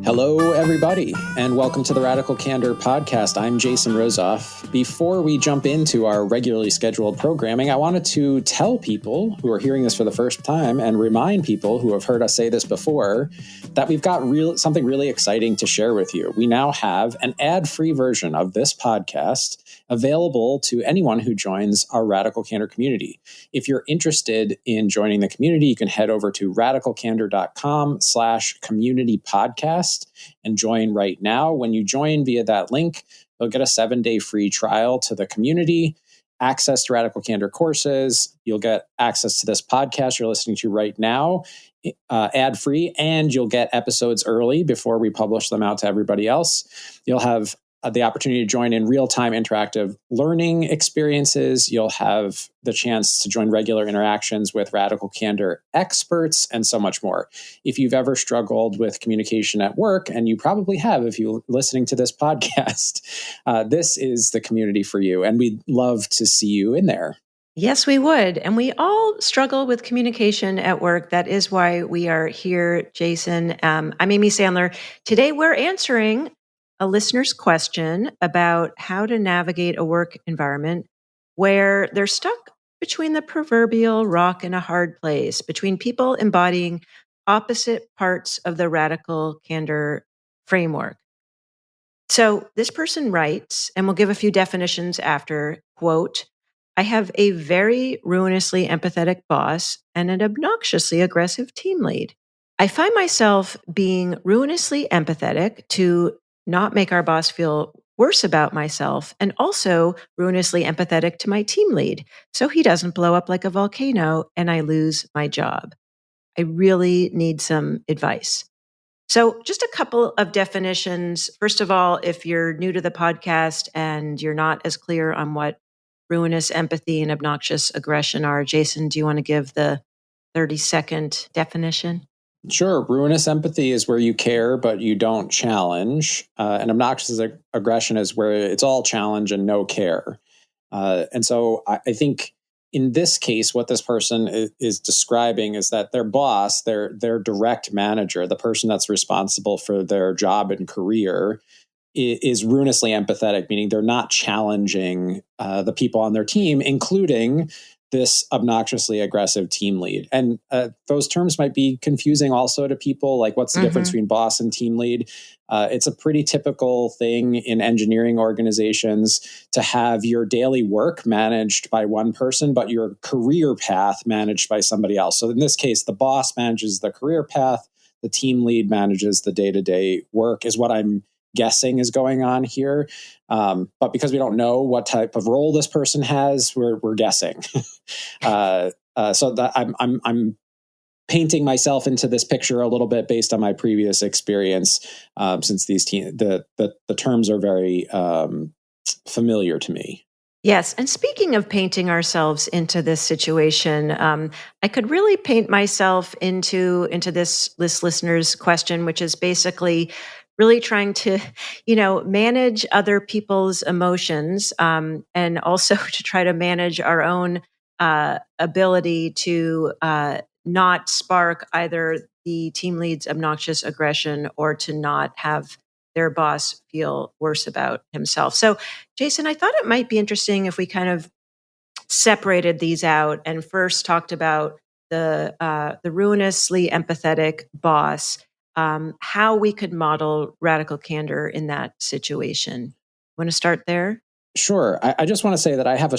Hello, everybody, and welcome to the Radical Candor podcast. I'm Jason Rosoff. Before we jump into our regularly scheduled programming, I wanted to tell people who are hearing this for the first time and remind people who have heard us say this before that we've got something really exciting to share with you. We now have an ad-free version of this podcast available to anyone who joins our Radical Candor community. If you're interested in joining the community, you can head over to radicalcandor.com/community podcast and join right now. When you join via that link, you'll get a 7-day free trial to the community, access to Radical Candor courses. You'll get access to this podcast you're listening to right now, ad-free, and you'll get episodes early before we publish them out to everybody else. You'll have the opportunity to join in real-time interactive learning experiences. You'll have the chance to join regular interactions with Radical Candor experts and so much more. If you've ever struggled with communication at work, and you probably have if you're listening to this podcast, this is the community for you, and we'd love to see you in there. Yes, we would. And we all struggle with communication at work. That is why we are here, Jason. I'm Amy Sandler. Today, we're answering a listener's question about how to navigate a work environment where they're stuck between the proverbial rock and a hard place, between people embodying opposite parts of the Radical Candor framework. So this person writes, and we'll give a few definitions after, quote, I have a very ruinously empathetic boss and an obnoxiously aggressive team lead. I find myself being ruinously empathetic to not make our boss feel worse about myself, and also ruinously empathetic to my team lead so he doesn't blow up like a volcano and I lose my job. I really need some advice. So just a couple of definitions. First of all, if you're new to the podcast and you're not as clear on what ruinous empathy and obnoxious aggression are, Jason, do you want to give the 30-second definition? Sure. Ruinous empathy is where you care, but you don't challenge. And obnoxious aggression is where it's all challenge and no care. And so I think in this case, what this person is describing is that their boss, their direct manager, the person that's responsible for their job and career, is ruinously empathetic, meaning they're not challenging the people on their team, including this obnoxiously aggressive team lead. And those terms might be confusing also to people, like what's the difference between boss and team lead? It's a pretty typical thing in engineering organizations to have your daily work managed by one person, but your career path managed by somebody else. So in this case, the boss manages the career path, the team lead manages the day-to-day work, is what I'm guessing is going on here. But because we don't know what type of role this person has, we're guessing. So that I'm painting myself into this picture a little bit based on my previous experience, since the terms are very familiar to me. Yes. And speaking of painting ourselves into this situation, I could really paint myself into this listener's question, which is basically really trying to, manage other people's emotions, and also to try to manage our own ability to not spark either the team lead's obnoxious aggression or to not have their boss feel worse about himself. So, Jason, I thought it might be interesting if we kind of separated these out and first talked about the ruinously empathetic boss, how we could model radical candor in that situation. Want to start there? Sure. I just want to say that I have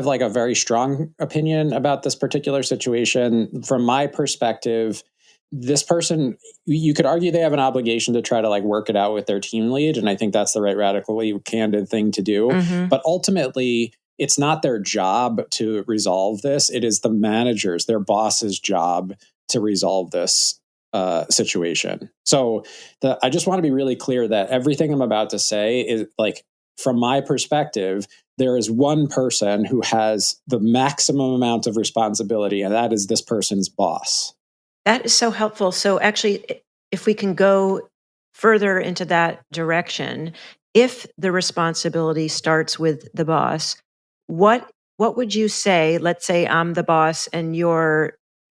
like a very strong opinion about this particular situation. From my perspective, this person, you could argue they have an obligation to try to like work it out with their team lead. And I think that's the right radically candid thing to do. Mm-hmm. But ultimately, it's not their job to resolve this. It is the manager's, their boss's job to resolve this situation. So I just want to be really clear that everything I'm about to say is like, from my perspective, there is one person who has the maximum amount of responsibility, and that is this person's boss. That is so helpful. So actually, if we can go further into that direction, if the responsibility starts with the boss, what would you say? Let's say I'm the boss and you're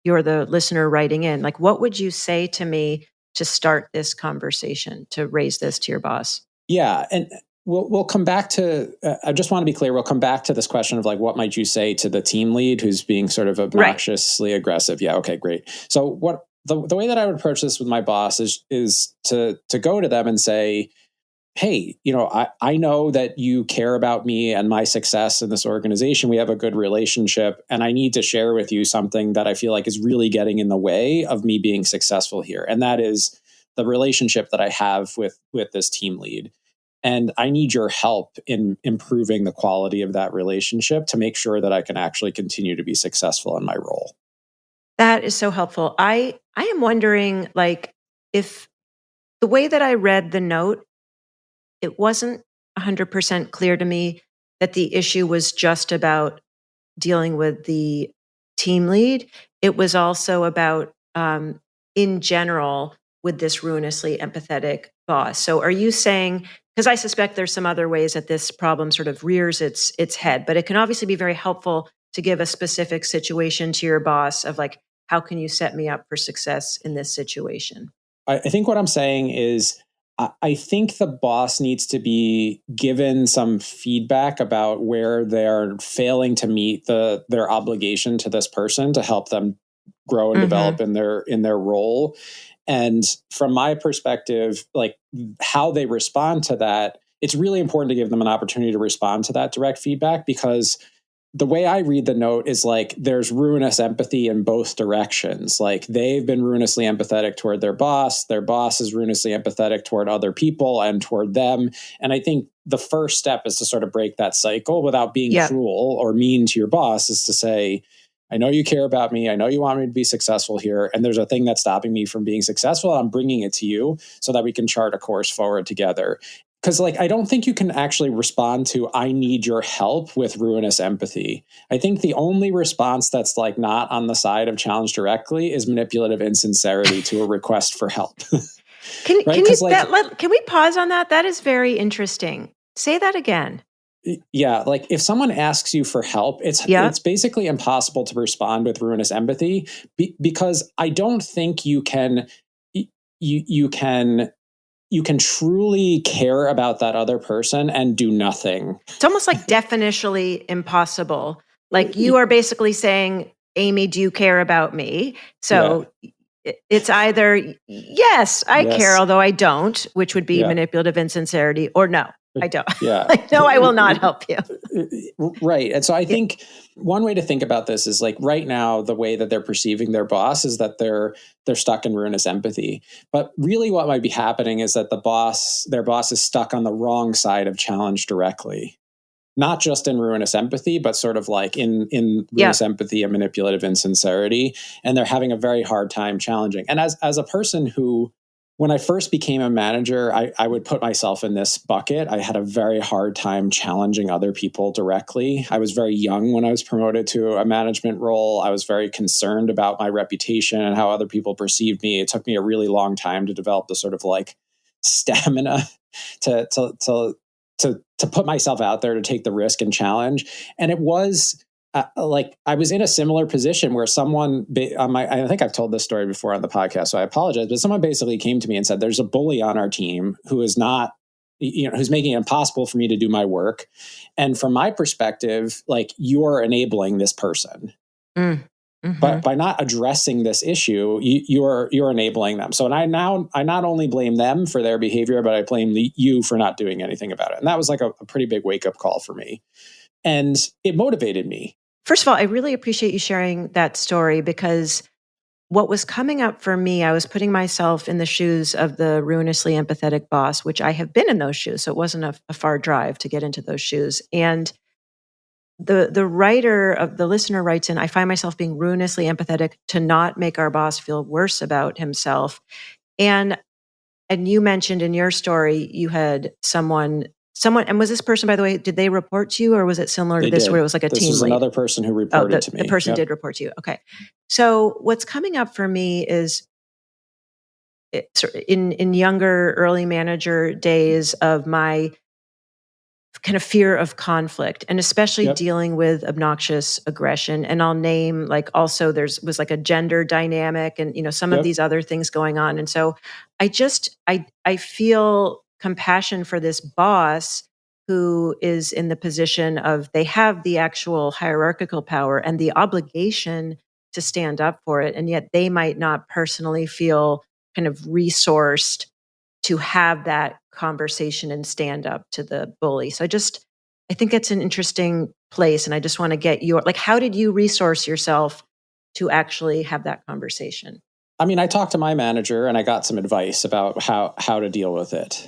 the listener writing in. Like, what would you say to me to start this conversation, to raise this to your boss? Yeah. And we'll come back to, I just want to be clear, we'll come back to this question of like, what might you say to the team lead who's being sort of obnoxiously aggressive? Yeah. Okay, great. So what the way that I would approach this with my boss is to go to them and say, hey, I know that you care about me and my success in this organization. We have a good relationship, and I need to share with you something that I feel like is really getting in the way of me being successful here. And that is the relationship that I have with this team lead. And I need your help in improving the quality of that relationship to make sure that I can actually continue to be successful in my role. That is so helpful. I am wondering, like, if the way that I read the note, it wasn't 100% clear to me that the issue was just about dealing with the team lead. It was also about, in general, with this ruinously empathetic boss. So are you saying, because I suspect there's some other ways that this problem sort of rears its head, but it can obviously be very helpful to give a specific situation to your boss of like, how can you set me up for success in this situation? I think what I'm saying is, I think the boss needs to be given some feedback about where they're failing to meet their obligation to this person to help them grow and develop in their role. And from my perspective, like how they respond to that, it's really important to give them an opportunity to respond to that direct feedback, because the way I read the note is like there's ruinous empathy in both directions. Like they've been ruinously empathetic toward their boss is ruinously empathetic toward other people and toward them. And I think the first step is to sort of break that cycle without being cruel or mean to your boss, is to say, I know you care about me. I know you want me to be successful here. And there's a thing that's stopping me from being successful. I'm bringing it to you so that we can chart a course forward together. Because like, I don't think you can actually respond to, I need your help with ruinous empathy. I think the only response that's like not on the side of challenge directly is manipulative insincerity to a request for help. Can we pause on that? That is very interesting. Say that again. Yeah, like if someone asks you for help, it's basically impossible to respond with ruinous empathy because I don't think you can truly care about that other person and do nothing. It's almost like definitionally impossible. Like you are basically saying, Amy, do you care about me? So it's either yes, I care, although I don't, which would be manipulative insincerity, or no, I don't. Yeah. No, I will not help you. Right. And so I think one way to think about this is like right now, the way that they're perceiving their boss is that they're stuck in ruinous empathy. But really what might be happening is that their boss is stuck on the wrong side of challenge directly. Not just in ruinous empathy, but sort of like in ruinous empathy and manipulative insincerity. And they're having a very hard time challenging. And as a person who, when I first became a manager, I would put myself in this bucket. I had a very hard time challenging other people directly. I was very young when I was promoted to a management role. I was very concerned about my reputation and how other people perceived me. It took me a really long time to develop the sort of like stamina to put myself out there, to take the risk and challenge. And it was like I was in a similar position where someone I think I've told this story before on the podcast, so I apologize, but someone basically came to me and said, there's a bully on our team who is not, who's making it impossible for me to do my work. And from my perspective, like you're enabling this person. But by not addressing this issue, you're enabling them. So, and I not only blame them for their behavior, but I blame you for not doing anything about it. And that was like a pretty big wake up call for me. And it motivated me. First of all, I really appreciate you sharing that story, because what was coming up for me, I was putting myself in the shoes of the ruinously empathetic boss, which I have been in those shoes. So it wasn't a far drive to get into those shoes. And the writer of the listener writes in, I find myself being ruinously empathetic to not make our boss feel worse about himself. And you mentioned in your story, you had someone, and was this person, by the way, did they report to you, or was it similar to this where it was like a team lead? This was another person who reported to me. The person did report to you. Okay. So what's coming up for me is in younger early manager days of my kind of fear of conflict, and especially Yep. dealing with obnoxious aggression. And I'll name, like, also was like a gender dynamic and, some of Yep. these other things going on. And so I feel compassion for this boss who is in the position of, they have the actual hierarchical power and the obligation to stand up for it. And yet they might not personally feel kind of resourced to have that conversation and stand up to the bully. So I think it's an interesting place. And I just want to get how did you resource yourself to actually have that conversation? I mean, I talked to my manager and I got some advice about how to deal with it.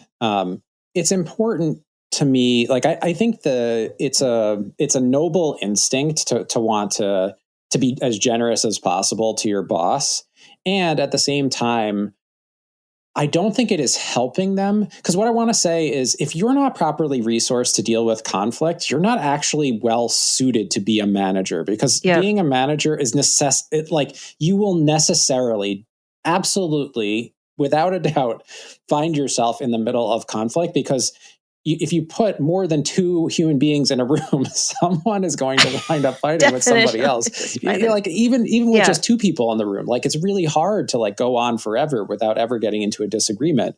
It's important to me. Like, I think it's a noble instinct to want to be as generous as possible to your boss. And at the same time, I don't think it is helping them, because what I want to say is, if you're not properly resourced to deal with conflict, you're not actually well suited to be a manager, because being a manager is you will necessarily, absolutely, without a doubt, find yourself in the middle of conflict, because if you put more than two human beings in a room, someone is going to wind up fighting with somebody else. Like, even with just two people in the room, like, it's really hard to like go on forever without ever getting into a disagreement.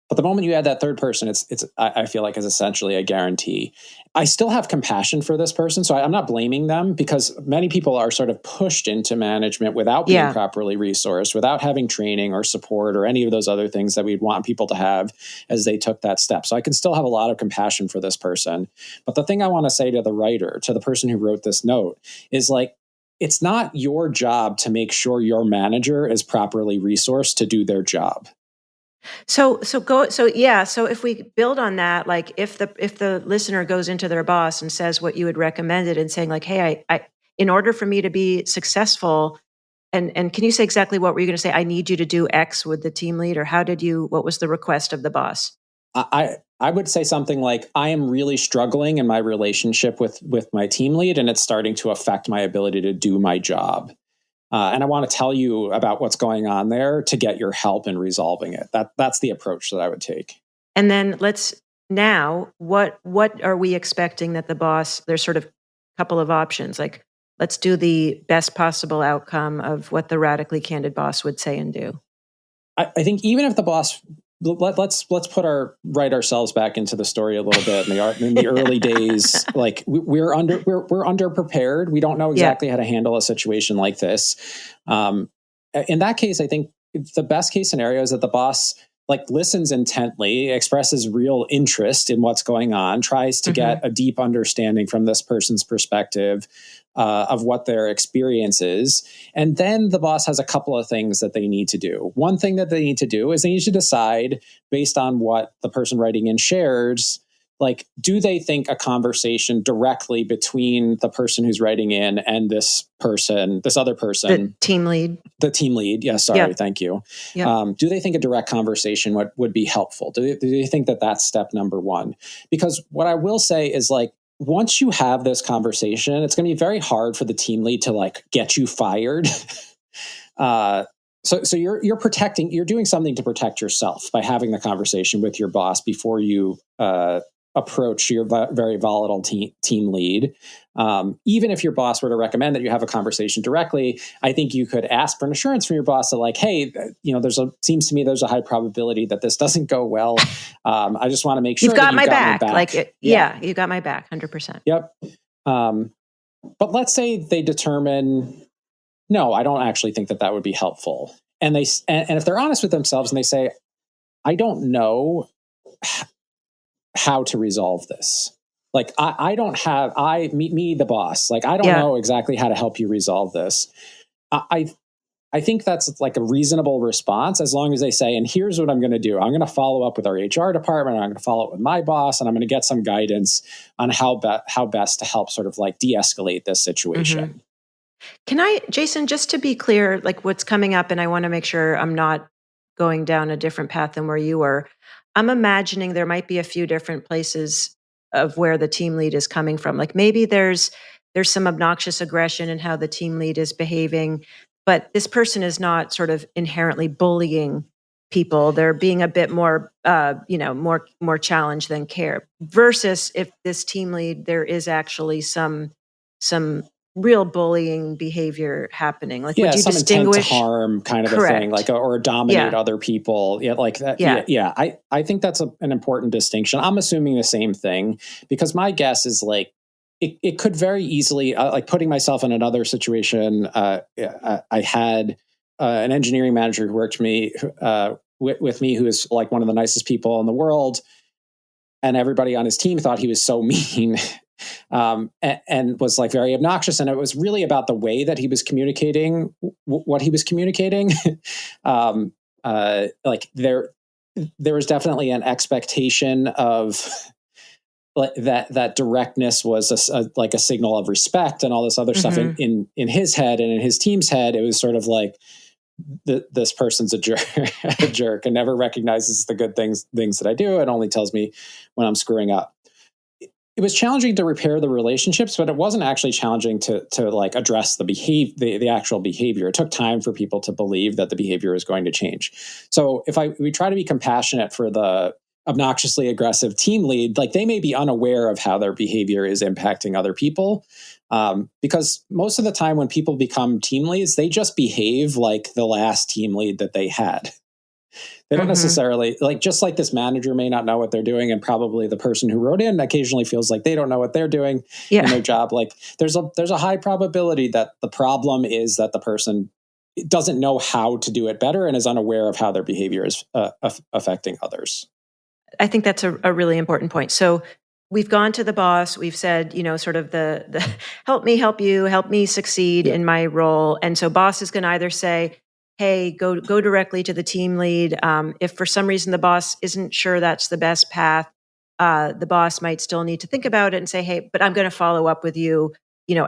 But the moment you add that third person, I feel like, is essentially a guarantee. I still have compassion for this person, so I'm not blaming them, because many people are sort of pushed into management without being properly resourced, without having training or support or any of those other things that we'd want people to have as they took that step. So I can still have a lot of compassion for this person. But the thing I want to say to the writer, to the person who wrote this note, is like, it's not your job to make sure your manager is properly resourced to do their job. So if we build on that, like, if the listener goes into their boss and says what you had recommended and saying, like, hey, I in order for me to be successful, and can you say exactly what were you going to say? I need you to do X with the team lead, or what was the request of the boss? I would say something like, I am really struggling in my relationship with my team lead, and it's starting to affect my ability to do my job. And I want to tell you about what's going on there to get your help in resolving it. That's the approach that I would take. And then what are we expecting that the boss, there's sort of a couple of options. Like, let's do the best possible outcome of what the radically candid boss would say and do. I think even if the boss, let's write ourselves back into the story a little bit. In the early days, like, we're underprepared. We don't know exactly how to handle a situation like this. In that case, I think the best case scenario is that the boss, like, listens intently, expresses real interest in what's going on, tries to get a deep understanding from this person's perspective of what their experience is. And then the boss has a couple of things that they need to do. One thing that they need to do is they need to decide, based on what the person writing in shares, like, do they think a conversation directly between the person who's writing in and this other person, the team lead. Yeah, sorry. Thank you. Yep. Do they think a direct conversation would be helpful? Do you think that that's step number one? Because what I will say is, like, once you have this conversation, it's going to be very hard for the team lead to, like, get you fired. So you're doing something to protect yourself by having the conversation with your boss before you approach your very volatile team lead. Even if your boss were to recommend that you have a conversation directly, I think you could ask for an assurance from your boss that, like, hey, seems to me there's a high probability that this doesn't go well. I just want to make sure you've got my back. You got my back, 100%. Yep. But let's say they determine, no, I don't actually think that would be helpful. And if they're honest with themselves and they say, I don't know how to resolve this. Like, me, the boss, like, I don't know exactly how to help you resolve this. I think that's like a reasonable response, as long as they say, and here's what I'm going to do. I'm going to follow up with our HR department. I'm going to follow up with my boss, and I'm going to get some guidance on how best to help sort of, like, de-escalate this situation. Can I, Jason, just to be clear, like, what's coming up, and I want to make sure I'm not going down a different path than where you were. I'm imagining there might be a few different places of where the team lead is coming from. Like, maybe there's some obnoxious aggression in how the team lead is behaving, but this person is not sort of inherently bullying people. They're being a bit more, more challenge than care. Versus if this team lead, there is actually some real bullying behavior happening. Like, would you some intent to distinguish? harm kind of Correct. a thing, like, or dominate other people. Yeah, like that. Yeah. I think that's an important distinction. I'm assuming the same thing, because my guess is like, it could very easily, like putting myself in another situation. I had an engineering manager who worked with me, who is like one of the nicest people in the world. And everybody on his team thought he was so mean, and was like very obnoxious. And it was really about the way that he was communicating what he was communicating. Like there was definitely an expectation of like that directness was like a signal of respect and all this other stuff in his head, and in his team's head. It was sort of like, this person's a jerk and never recognizes the good things that I do, and only tells me when I'm screwing up. It was challenging to repair the relationships, but it wasn't actually challenging to like address the actual behavior. It took time for people to believe that the behavior is going to change. So if we try to be compassionate for the obnoxiously aggressive team lead, like they may be unaware of how their behavior is impacting other people. Because most of the time when people become team leads, they just behave like the last team lead that they had. They don't necessarily, like, just like this manager may not know what they're doing, and probably the person who wrote in occasionally feels like they don't know what they're doing in their job. Like there's a high probability that the problem is that the person doesn't know how to do it better and is unaware of how their behavior is affecting others. I think that's a really important point. So we've gone to the boss. We've said, sort of the help me help you, help me succeed in my role. And so boss is going to either say, hey, go directly to the team lead. If for some reason the boss isn't sure that's the best path, the boss might still need to think about it and say, hey, but I'm going to follow up with you,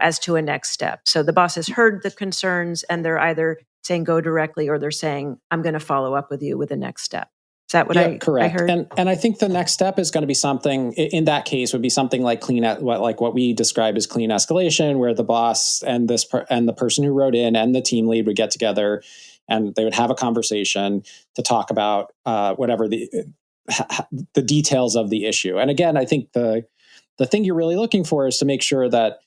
as to a next step. So the boss has heard the concerns, and they're either saying go directly, or they're saying, I'm going to follow up with you with the next step. Is that what correct. I heard? And I think the next step is going to be something, in that case, would be something like what we describe as clean escalation, where the boss and the person who wrote in and the team lead would get together, and they would have a conversation to talk about whatever the details of the issue. And again, I think the thing you're really looking for is to make sure that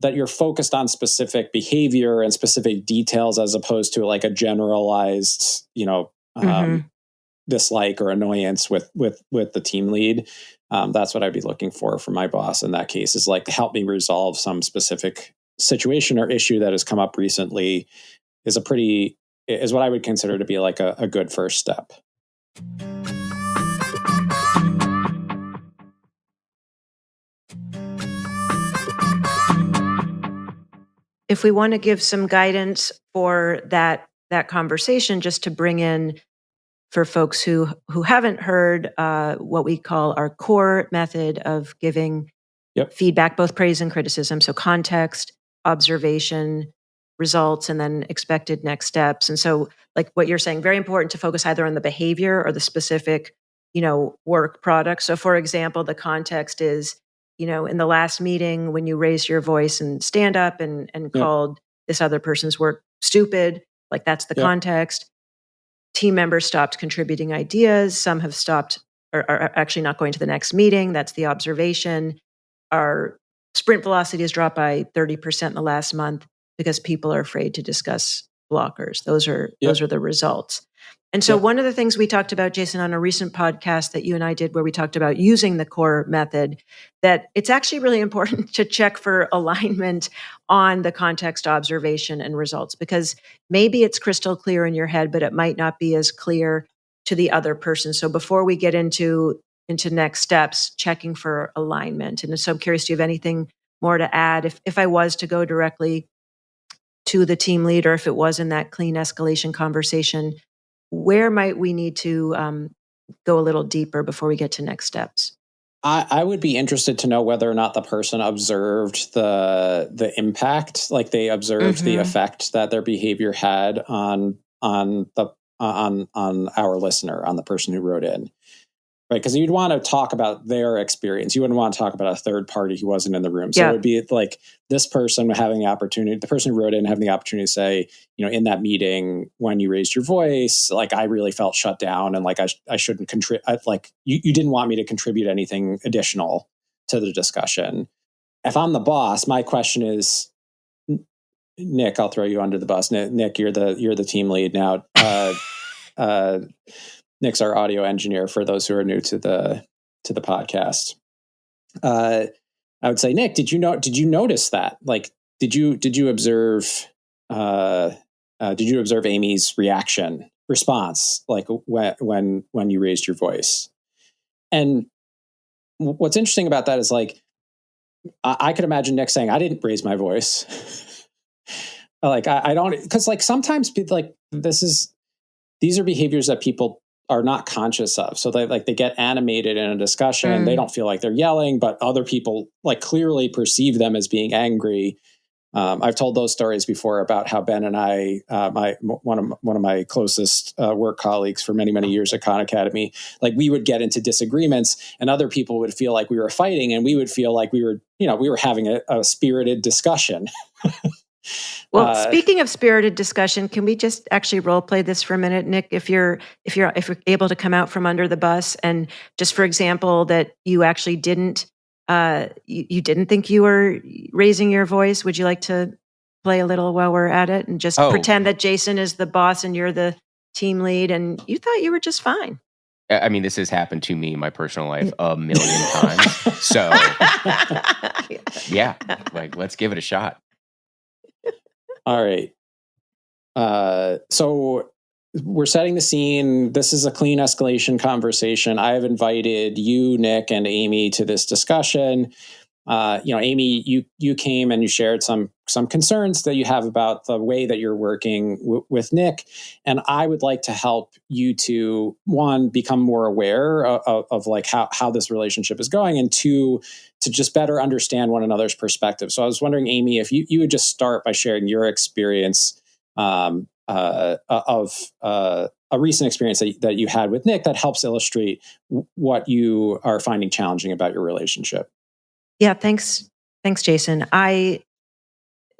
you're focused on specific behavior and specific details, as opposed to like a generalized, dislike or annoyance with the team lead. That's what I'd be looking for from my boss in that case, is like, help me resolve some specific situation or issue that has come up recently, is what I would consider to be like a good first step. If we want to give some guidance for that conversation, just to bring in for folks who haven't heard what we call our core method of giving feedback, both praise and criticism. So context, observation, results, and then expected next steps. And so, like what you're saying, very important to focus either on the behavior or the specific, work product. So for example, the context is, in the last meeting when you raised your voice and stand up and called this other person's work stupid, like that's the context. Team members stopped contributing ideas. Some have stopped or are actually not going to the next meeting. That's the observation. Our sprint velocity has dropped by 30% in the last month because people are afraid to discuss blockers. Those are the results. And so one of the things we talked about, Jason, on a recent podcast that you and I did, where we talked about using the core method, that it's actually really important to check for alignment on the context, observation, and results, because maybe it's crystal clear in your head, but it might not be as clear to the other person. So before we get into next steps, checking for alignment. And so I'm curious, do you have anything more to add? If I was to go directly to the team lead, or if it was in that clean escalation conversation, where might we need to go a little deeper before we get to next steps? I would be interested to know whether or not the person observed the impact, like they observed the effect that their behavior had on our listener, on the person who wrote in. right? Because you'd want to talk about their experience. You wouldn't want to talk about a third party who wasn't in the room. So it would be like this person having the opportunity, the person who wrote in having the opportunity to say, in that meeting when you raised your voice, like I really felt shut down, and like I shouldn't contribute. Like you didn't want me to contribute anything additional to the discussion. If I'm the boss, my question is, Nick, I'll throw you under the bus. Nick, you're the team lead now. Nick's our audio engineer for those who are new to the podcast. I would say, Nick, did you notice that? Like, did you observe Amy's response, like when you raised your voice? And what's interesting about that is, like, I could imagine Nick saying, I didn't raise my voice. Like, I don't, because like sometimes people, like, these are behaviors that people are not conscious of. So they get animated in a discussion. They don't feel like they're yelling, but other people like clearly perceive them as being angry. I've told those stories before about how Ben and I, one of my closest work colleagues for many, many years at Khan Academy, like we would get into disagreements and other people would feel like we were fighting, and we would feel like we were having a spirited discussion. Well, speaking of spirited discussion, can we just actually role play this for a minute, Nick? If you're able to come out from under the bus, and just for example, that you actually didn't you didn't think you were raising your voice, would you like to play a little while we're at it, and just pretend that Jason is the boss and you're the team lead, and you thought you were just fine? I mean, this has happened to me in my personal life a million times. So, yeah, like let's give it a shot. All right. So we're setting the scene. This is a clean escalation conversation. I have invited you, Nick, and Amy to this discussion. Amy, you came and you shared some concerns that you have about the way that you're working with Nick, and I would like to help you to, one, become more aware of like how this relationship is going, and two, to just better understand one another's perspective. So I was wondering, Amy, if you would just start by sharing your experience of a recent experience that you had with Nick that helps illustrate what you are finding challenging about your relationship. Yeah, thanks, Jason.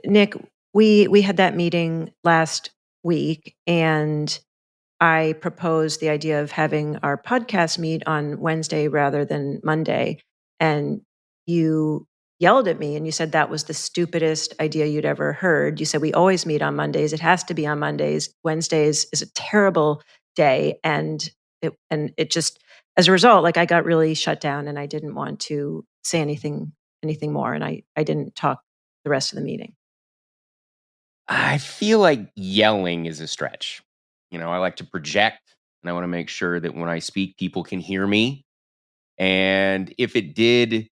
Nick, we had that meeting last week, and I proposed the idea of having our podcast meet on Wednesday rather than Monday, and you yelled at me and you said that was the stupidest idea you'd ever heard. You said we always meet on Mondays. It has to be on Mondays. Wednesdays is a terrible day, and it just, as a result, like I got really shut down, and I didn't want to say anything more, and I didn't talk the rest of the meeting. I feel like yelling is a stretch. I like to project, and I want to make sure that when I speak, people can hear me. And if it did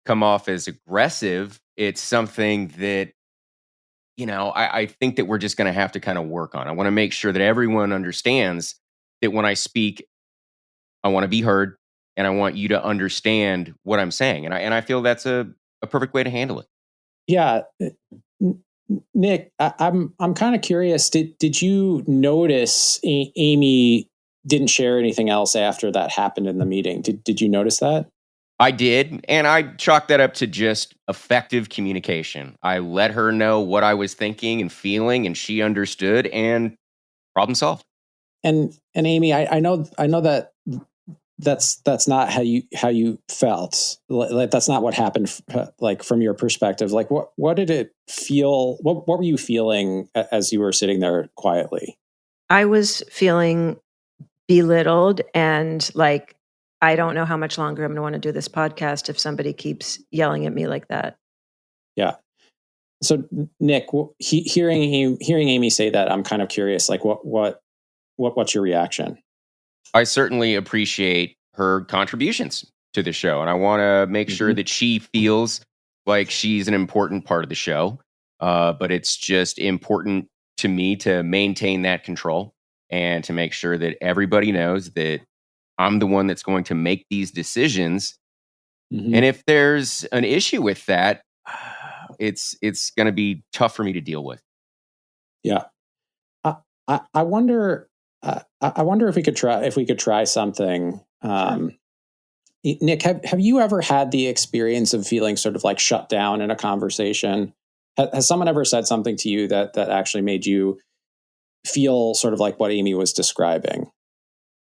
come off as aggressive, it's something that, I think that we're just going to have to kind of work on. I want to make sure that everyone understands that when I speak, I want to be heard, and I want you to understand what I'm saying. And I feel that's a perfect way to handle it. Yeah. Nick, I'm kind of curious. Did you notice Amy didn't share anything else after that happened in the meeting? Did you notice that? I did, and I chalked that up to just effective communication. I let her know what I was thinking and feeling, and she understood, and problem solved. And Amy, I know that that's not how you felt. Like, that's not what happened. Like, from your perspective, like what did it feel? What were you feeling as you were sitting there quietly? I was feeling belittled, and like, I don't know how much longer I'm going to want to do this podcast if somebody keeps yelling at me like that. Yeah. So Nick, hearing Amy say that, I'm kind of curious. Like, what's your reaction? I certainly appreciate her contributions to the show, and I want to make sure that she feels like she's an important part of the show. But it's just important to me to maintain that control and to make sure that everybody knows that I'm the one that's going to make these decisions. And if there's an issue with that, it's going to be tough for me to deal with. Yeah. I wonder if we could try something. Sure. Nick, have you ever had the experience of feeling sort of like shut down in a conversation? Has someone ever said something to you that actually made you feel sort of like what Amy was describing?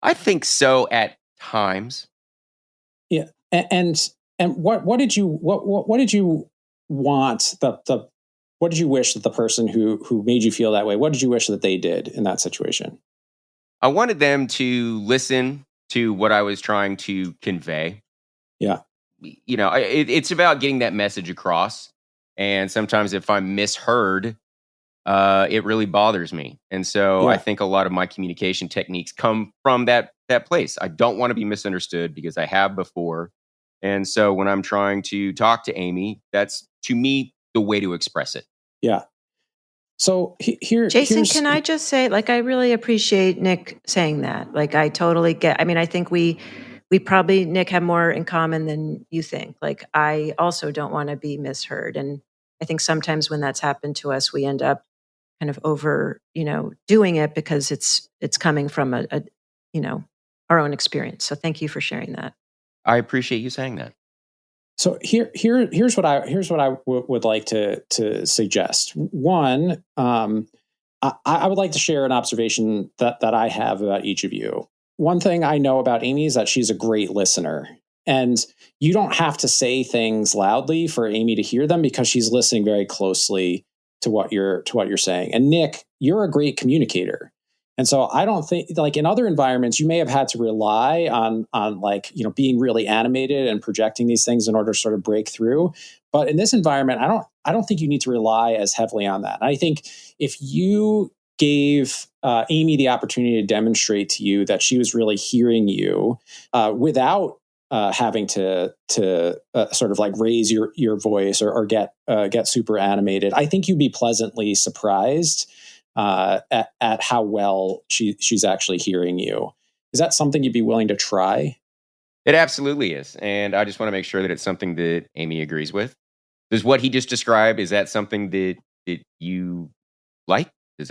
I think so at times. Yeah. And what did you what did you want the what did you wish that the person who made you feel that way, what did you wish that they did in that situation? I wanted them to listen to what I was trying to convey. Yeah. It's about getting that message across. And sometimes if I'm misheard, it really bothers me. And so I Yeah. think a lot of my communication techniques come from that place. I don't want to be misunderstood because I have before. And so when I'm trying to talk to Amy, that's to me the way to express it. Yeah. So Jason, can I just say, like, I really appreciate Nick saying that. Like, I totally get, I mean, I think we probably, Nick, have more in common than you think. Like, I also don't want to be misheard. And I think sometimes when that's happened to us, we end up kind of over, doing it because it's coming from a our own experience. So thank you for sharing that. I appreciate you saying that. So here's what I would like to suggest. One, I would like to share an observation that I have about each of you. One thing I know about Amy is that she's a great listener, and you don't have to say things loudly for Amy to hear them because she's listening very closely to what you're saying. And Nick, you're a great communicator. And so I don't think, like, in other environments, you may have had to rely on like, being really animated and projecting these things in order to sort of break through. But in this environment, I don't think you need to rely as heavily on that. And I think if you gave Amy the opportunity to demonstrate to you that she was really hearing you without having to sort of like raise your voice or get super animated, I think you'd be pleasantly surprised at how well she's actually hearing you. Is that something you'd be willing to try? It absolutely is. And I just want to make sure that it's something that Amy agrees with. Does what he just described, is that something that you like? I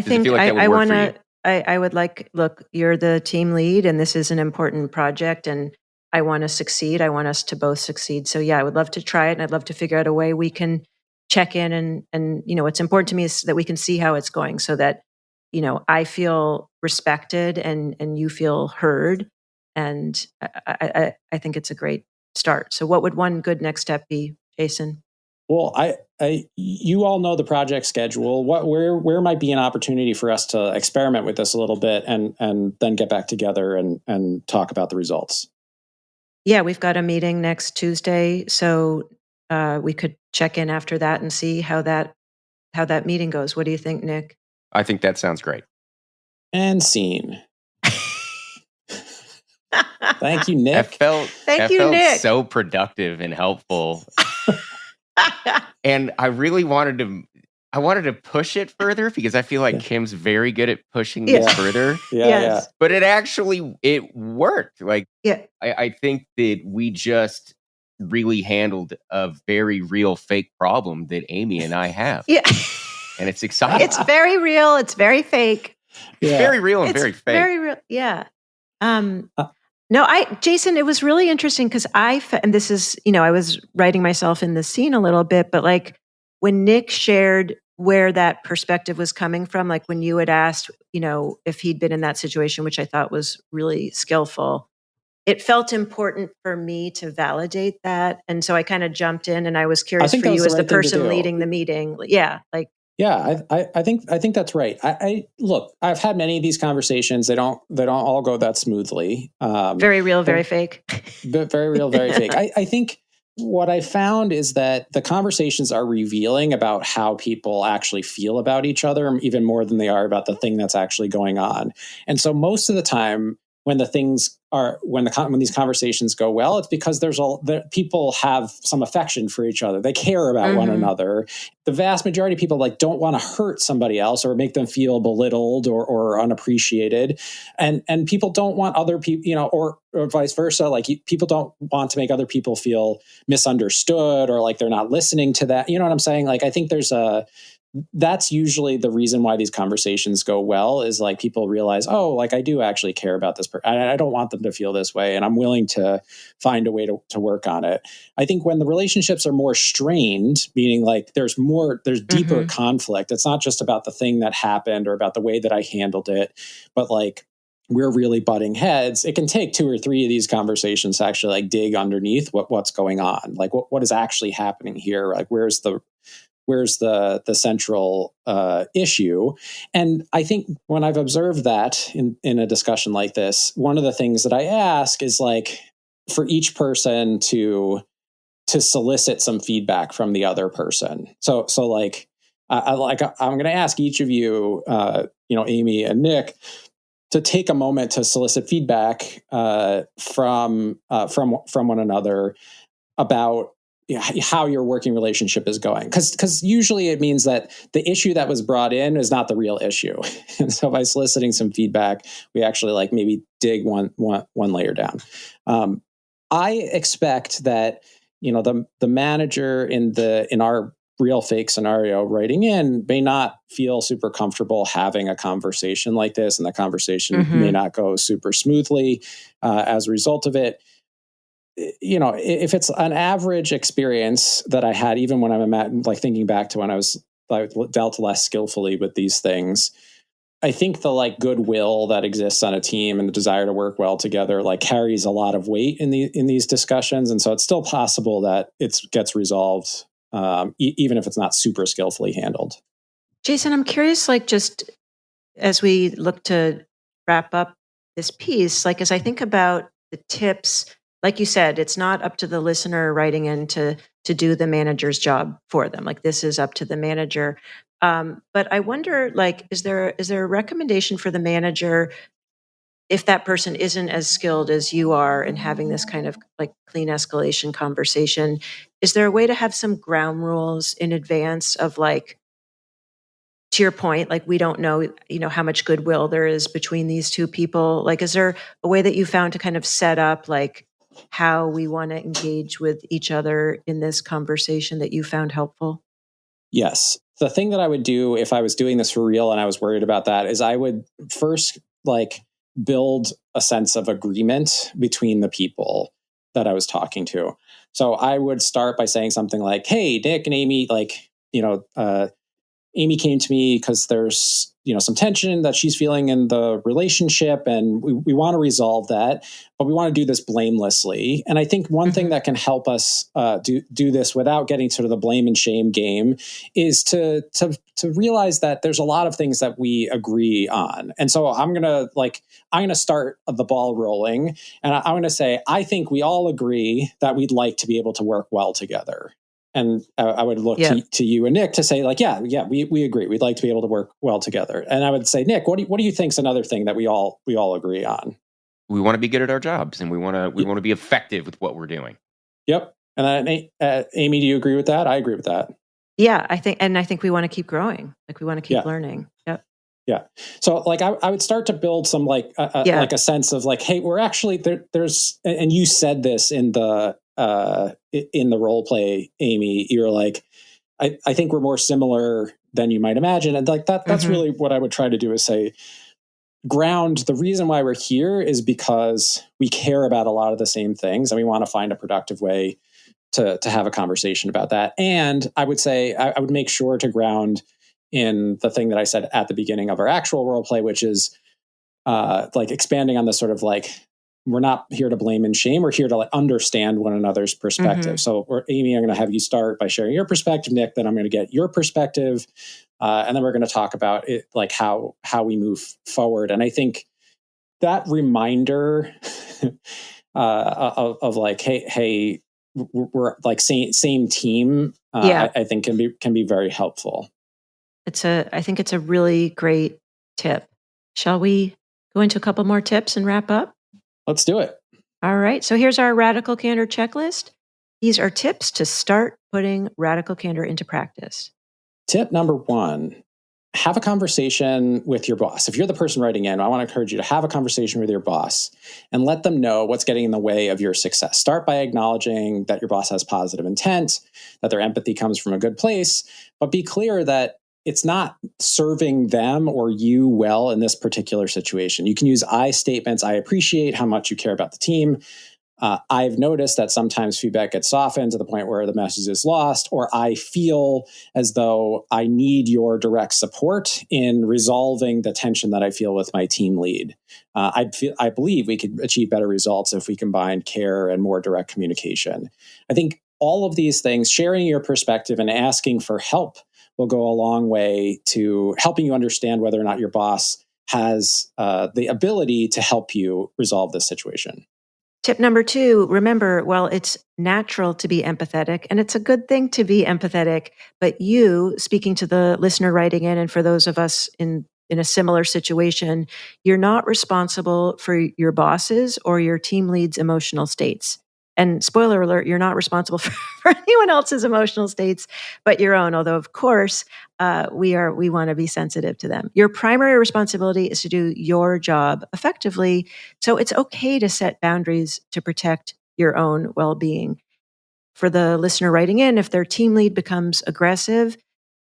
think it feel like that would work for you? I would like, look, you're the team lead and this is an important project and I want to succeed. I want us to both succeed. So yeah, I would love to try it and I'd love to figure out a way we can check in and what's important to me is that we can see how it's going so that, I feel respected and you feel heard. And I think it's a great start. So what would one good next step be, Jason? Well, you all know the project schedule. Where might be an opportunity for us to experiment with this a little bit and then get back together and talk about the results? Yeah, we've got a meeting next Tuesday, so we could check in after that and see how that meeting goes. What do you think, Nick? I think that sounds great. And scene. Thank you, Nick. That felt Nick. So productive and helpful. And I really wanted to push it further because I feel like Kim's very good at pushing this further. Yeah. But it worked. Like, I think that we just really handled a very real fake problem that Amy and I have. Yeah. And it's exciting. It's very real. It's very fake. It's very real and very fake. Very real. Yeah. Jason, it was really interesting because and this is, I was writing myself in the scene a little bit, but like when Nick shared where that perspective was coming from, like when you had asked, if he'd been in that situation, which I thought was really skillful, it felt important for me to validate that. And so I kind of jumped in and I was curious for you as the person leading the meeting. Yeah. Like, yeah, I think that's right. I look, I've had many of these conversations. They don't all go that smoothly. Very real, very fake. Very real, very fake. I think what I found is that the conversations are revealing about how people actually feel about each other, even more than they are about the thing that's actually going on. And so most of the time, when these conversations go well, it's because people have some affection for each other. They care about one another. The vast majority of people don't want to hurt somebody else or make them feel belittled or unappreciated. And people don't want other people, or vice versa. Like people don't want to make other people feel misunderstood or like they're not listening to that. You know what I'm saying? Like I think there's a that's usually the reason why these conversations go well, is like people realize, oh, like I do actually care about this person. I don't want them to feel this way, and I'm willing to find a way to work on it. I think when the relationships are more strained, meaning like there's deeper conflict, it's not just about the thing that happened or about the way that I handled it, but like we're really butting heads. It can take 2 or 3 of these conversations to actually like dig underneath what's going on. Like what is actually happening here? Like where's the central issue? And I think when I've observed that in a discussion like this, one of the things that I ask is like for each person to solicit some feedback from the other person. So like I'm going to ask each of you, Amy and Nick, to take a moment to solicit feedback from one another about how your working relationship is going. Because usually it means that the issue that was brought in is not the real issue. And so by soliciting some feedback, we actually like maybe dig one layer down. I expect that, the manager in our real fake scenario writing in may not feel super comfortable having a conversation like this, and the conversation may not go super smoothly as a result of it. If it's an average experience that I had, even when I'm like thinking back to when I dealt less skillfully with these things, I think the like goodwill that exists on a team and the desire to work well together like carries a lot of weight in these discussions, and so it's still possible that it gets resolved, even if it's not super skillfully handled. Jason, I'm curious, like just as we look to wrap up this piece, like as I think about the tips, like you said, it's not up to the listener writing in to do the manager's job for them. Like this is up to the manager. But I wonder, like, is there a recommendation for the manager if that person isn't as skilled as you are in having this kind of like clean escalation conversation? Is there a way to have some ground rules in advance of like, to your point, like we don't know, how much goodwill there is between these two people? Like, is there a way that you found to kind of set up like how we want to engage with each other in this conversation that you found helpful? Yes. The thing that I would do if I was doing this for real and I was worried about that is I would first like build a sense of agreement between the people that I was talking to. So I would start by saying something like, hey, Nick and Amy, like, Amy came to me because there's, some tension that she's feeling in the relationship, and we want to resolve that, but we want to do this blamelessly. And I think one thing that can help us do this without getting sort of the blame and shame game is to realize that there's a lot of things that we agree on. And so I'm gonna start the ball rolling, and I'm gonna say, I think we all agree that we'd like to be able to work well together. And I would look to you and Nick to say, like, we agree. We'd like to be able to work well together. And I would say, Nick, what do you think is another thing that we all agree on? We want to be good at our jobs, and we want to be effective with what we're doing. Yep. And then, Amy, do you agree with that? I agree with that. Yeah, I think we want to keep growing. Like we want to keep learning. Yep. Yeah. So like I would start to build some like a sense of like, hey, we're actually there's, and you said this in the role play, Amy, you're like, I think we're more similar than you might imagine. And like that's really what I would try to do, is say, ground, the reason why we're here is because we care about a lot of the same things, and we want to find a productive way to have a conversation about that. And I would say I would make sure to ground in the thing that I said at the beginning of our actual role play, which is like expanding on the sort of like, we're not here to blame and shame. We're here to like understand one another's perspective. So, Amy, I'm going to have you start by sharing your perspective, Nick. Then I'm going to get your perspective, and then we're going to talk about it, like how we move forward. And I think that reminder of like, hey, we're like same team. I think can be very helpful. I think it's a really great tip. Shall we go into a couple more tips and wrap up? Let's do it. All right. So here's our Radical Candor checklist. These are tips to start putting Radical Candor into practice. Tip number 1, have a conversation with your boss. If you're the person writing in, I want to encourage you to have a conversation with your boss and let them know what's getting in the way of your success. Start by acknowledging that your boss has positive intent, that their empathy comes from a good place, but be clear that it's not serving them or you well in this particular situation. You can use I statements. I appreciate how much you care about the team. I've noticed that sometimes feedback gets softened to the point where the message is lost, or I feel as though I need your direct support in resolving the tension that I feel with my team lead. I believe we could achieve better results if we combine care and more direct communication. I think all of these things, sharing your perspective and asking for help, will go a long way to helping you understand whether or not your boss has the ability to help you resolve this situation. Tip number 2, remember, while it's natural to be empathetic, and it's a good thing to be empathetic, but you, speaking to the listener writing in, and for those of us in a similar situation, you're not responsible for your boss's or your team lead's emotional states. And spoiler alert, you're not responsible for anyone else's emotional states but your own, although of course we want to be sensitive to them. Your primary responsibility is to do your job effectively, so it's okay to set boundaries to protect your own well-being. For the listener writing in, if their team lead becomes aggressive,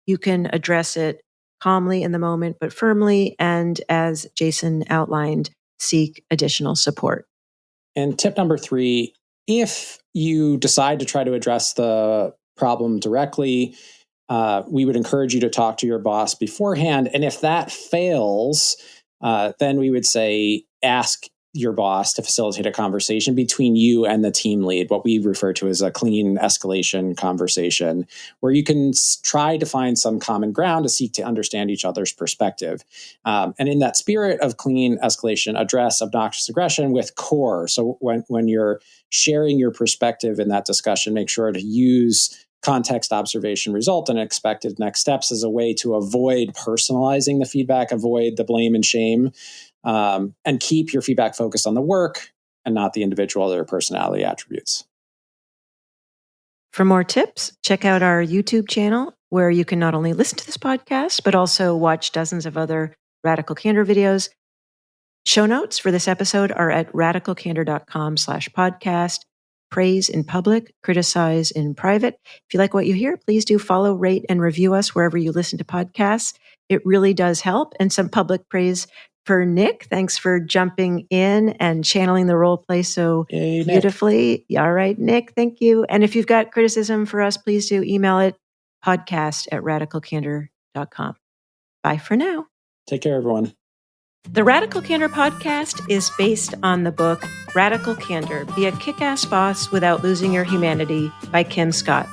you can address it calmly in the moment but firmly, and as Jason outlined, seek additional support. And tip number 3, if you decide to try to address the problem directly, we would encourage you to talk to your boss beforehand. And if that fails, then we would say ask your boss to facilitate a conversation between you and the team lead, what we refer to as a clean escalation conversation, where you can try to find some common ground to seek to understand each other's perspective. And in that spirit of clean escalation, address obnoxious aggression with core. So when you're sharing your perspective in that discussion, make sure to use context, observation, result, and expected next steps as a way to avoid personalizing the feedback, avoid the blame and shame, and keep your feedback focused on the work and not the individual or personality attributes. For more tips, check out our YouTube channel, where you can not only listen to this podcast, but also watch dozens of other Radical Candor videos. Show notes for this episode are at radicalcandor.com/podcast. Praise in public, criticize in private. If you like what you hear, please do follow, rate, and review us wherever you listen to podcasts. It really does help. And some public praise for Nick. Thanks for jumping in and channeling the role play so beautifully. All right, Nick, thank you. And if you've got criticism for us, please do email it, podcast@radicalcandor.com. Bye for now. Take care, everyone. The Radical Candor podcast is based on the book Radical Candor, Be a Kick-Ass Boss Without Losing Your Humanity by Kim Scott.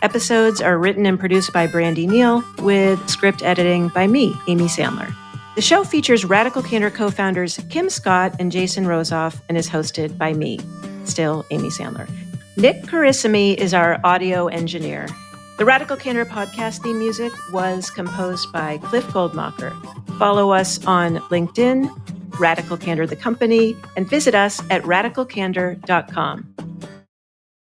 Episodes are written and produced by Brandy Neal, with script editing by me, Amy Sandler. The show features Radical Candor co-founders Kim Scott and Jason Rosoff and is hosted by me, still Amy Sandler. Nick Carissimi is our audio engineer. The Radical Candor podcast theme music was composed by Cliff Goldmacher. Follow us on LinkedIn, Radical Candor the company, and visit us at radicalcandor.com.